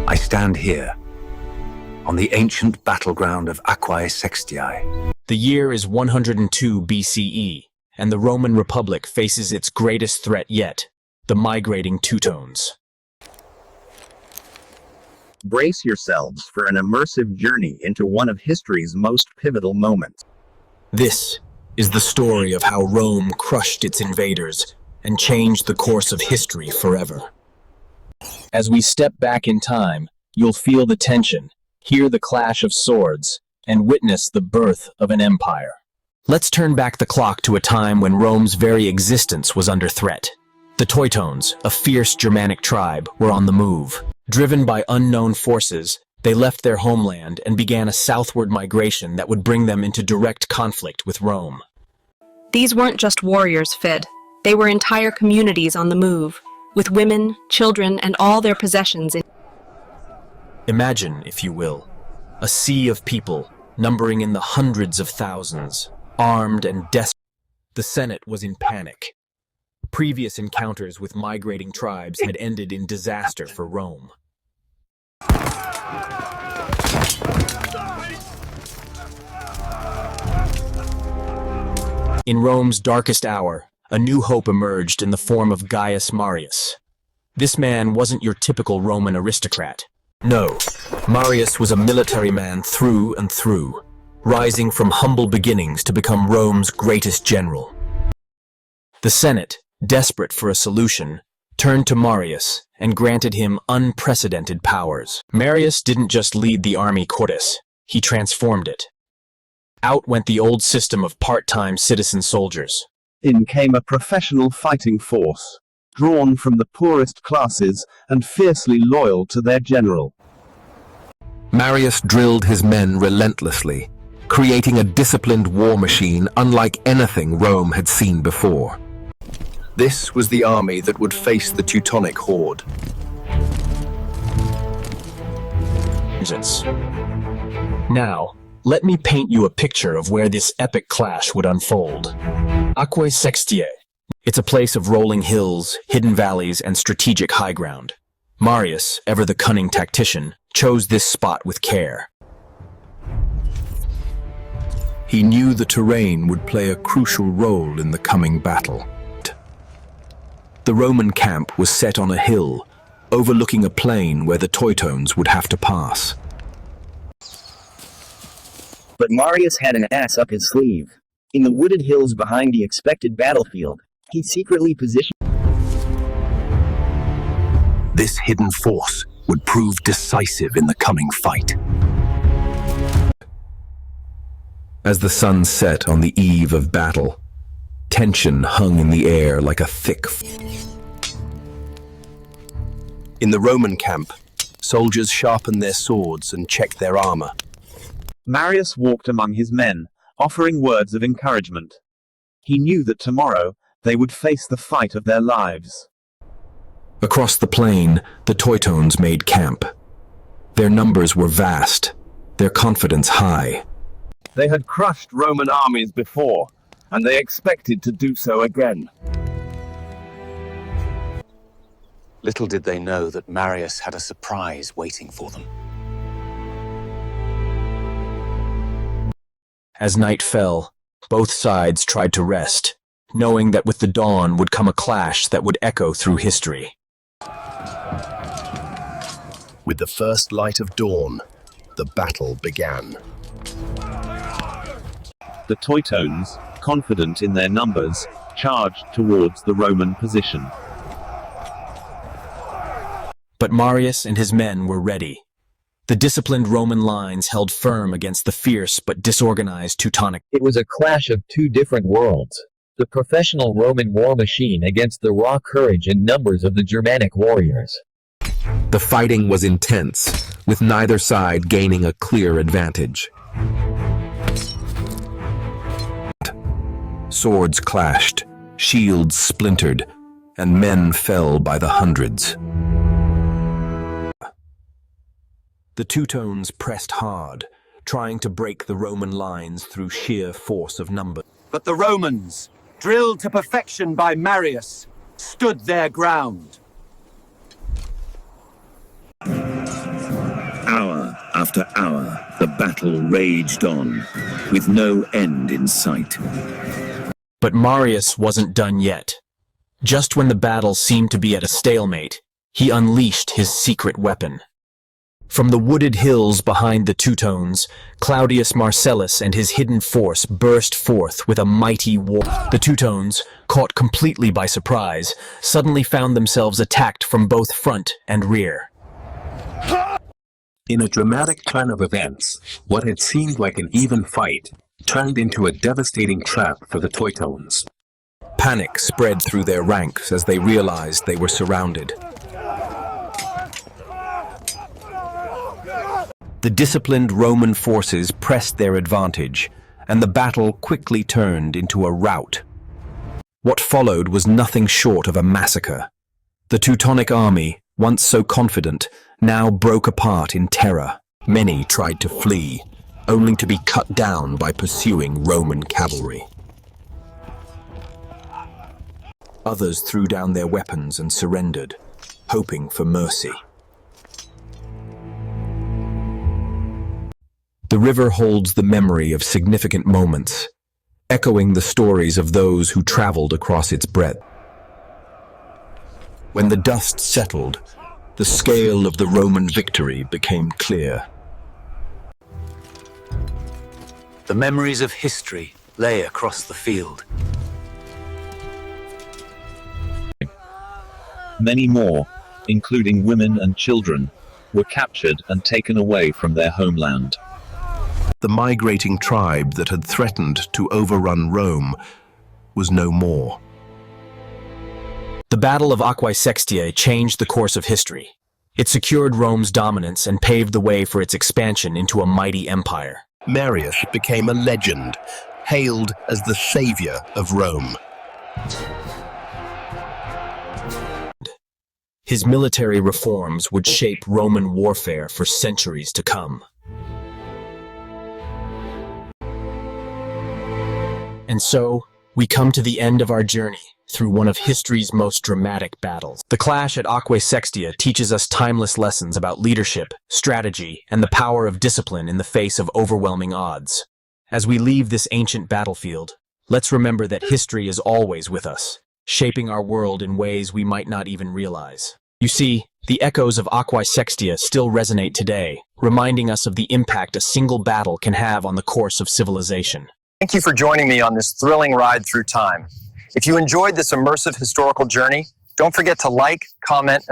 I stand here, on the ancient battleground of Aquae Sextiae. The year is 102 BCE, and the Roman Republic faces its greatest threat yet, the migrating Teutones. Brace yourselves for an immersive journey into one of history's most pivotal moments. This is the story of how Rome crushed its invaders and changed the course of history forever. As we step back in time, you'll feel the tension, hear the clash of swords, and witness the birth of an empire. Let's turn back the clock to a time when Rome's very existence was under threat. The Teutones, a fierce Germanic tribe, were on the move. Driven by unknown forces, they left their homeland and began a southward migration that would bring them into direct conflict with Rome. These weren't just warriors, Fid. They were entire communities on the move, with women, children, and all their possessions in. Imagine, if you will, a sea of people, numbering in the hundreds of thousands, armed and desperate. The Senate was in panic. Previous encounters with migrating tribes had ended in disaster for Rome. In Rome's darkest hour, a new hope emerged in the form of Gaius Marius. This man wasn't your typical Roman aristocrat. No, Marius was a military man through and through, rising from humble beginnings to become Rome's greatest general. The Senate, desperate for a solution, turned to Marius and granted him unprecedented powers. Marius didn't just lead the army cortis, he transformed it. Out went the old system of part-time citizen soldiers. In came a professional fighting force, drawn from the poorest classes and fiercely loyal to their general. Marius drilled his men relentlessly, creating a disciplined war machine unlike anything Rome had seen before. This was the army that would face the Teutonic horde. Now, let me paint you a picture of where this epic clash would unfold. Aquae Sextiae. It's a place of rolling hills, hidden valleys, and strategic high ground. Marius, ever the cunning tactician, chose this spot with care. He knew the terrain would play a crucial role in the coming battle. The Roman camp was set on a hill, overlooking a plain where the Teutones would have to pass. But Marius had an ass up his sleeve. In the wooded hills behind the expected battlefield, he secretly positioned. This hidden force would prove decisive in the coming fight. As the sun set on the eve of battle, tension hung in the air like a thick. In the Roman camp, soldiers sharpened their swords and checked their armor. Marius walked among his men, offering words of encouragement. He knew that tomorrow, they would face the fight of their lives. Across the plain, the Teutones made camp. Their numbers were vast, their confidence high. They had crushed Roman armies before, and they expected to do so again. Little did they know that Marius had a surprise waiting for them. As night fell, both sides tried to rest, knowing that with the dawn would come a clash that would echo through history. With the first light of dawn, the battle began. The Teutones, confident in their numbers, charged towards the Roman position. But Marius and his men were ready. The disciplined Roman lines held firm against the fierce but disorganized Teutonic. It was a clash of two different worlds. The professional Roman war machine against the raw courage and numbers of the Germanic warriors. The fighting was intense, with neither side gaining a clear advantage. Swords clashed, shields splintered, and men fell by the hundreds. The Teutones pressed hard, trying to break the Roman lines through sheer force of number. But the Romans, drilled to perfection by Marius, stood their ground. after hour, the battle raged on, with no end in sight. But Marius wasn't done yet. Just when the battle seemed to be at a stalemate, he unleashed his secret weapon. From the wooded hills behind the Teutones, Claudius Marcellus and his hidden force burst forth with a mighty war. The Teutones, caught completely by surprise, suddenly found themselves attacked from both front and rear. In a dramatic turn of events, what had seemed like an even fight turned into a devastating trap for the Teutones. Panic spread through their ranks as they realized they were surrounded. The disciplined Roman forces pressed their advantage, and the battle quickly turned into a rout. What followed was nothing short of a massacre. The Teutonic army, once so confident, now broke apart in terror. Many tried to flee, only to be cut down by pursuing Roman cavalry. Others threw down their weapons and surrendered, hoping for mercy. The river holds the memory of significant moments, echoing the stories of those who traveled across its breadth. When the dust settled, the scale of the Roman victory became clear. The memories of history lay across the field. Many more, including women and children, were captured and taken away from their homeland. The migrating tribe that had threatened to overrun Rome was no more. The Battle of Aquae Sextiae changed the course of history. It secured Rome's dominance and paved the way for its expansion into a mighty empire. Marius became a legend, hailed as the savior of Rome. His military reforms would shape Roman warfare for centuries to come. And so, we come to the end of our journey through one of history's most dramatic battles. The clash at Aquae Sextiae teaches us timeless lessons about leadership, strategy, and the power of discipline in the face of overwhelming odds. As we leave this ancient battlefield, let's remember that history is always with us, shaping our world in ways we might not even realize. You see, the echoes of Aquae Sextiae still resonate today, reminding us of the impact a single battle can have on the course of civilization. Thank you for joining me on this thrilling ride through time. If you enjoyed this immersive historical journey, don't forget to like, comment, and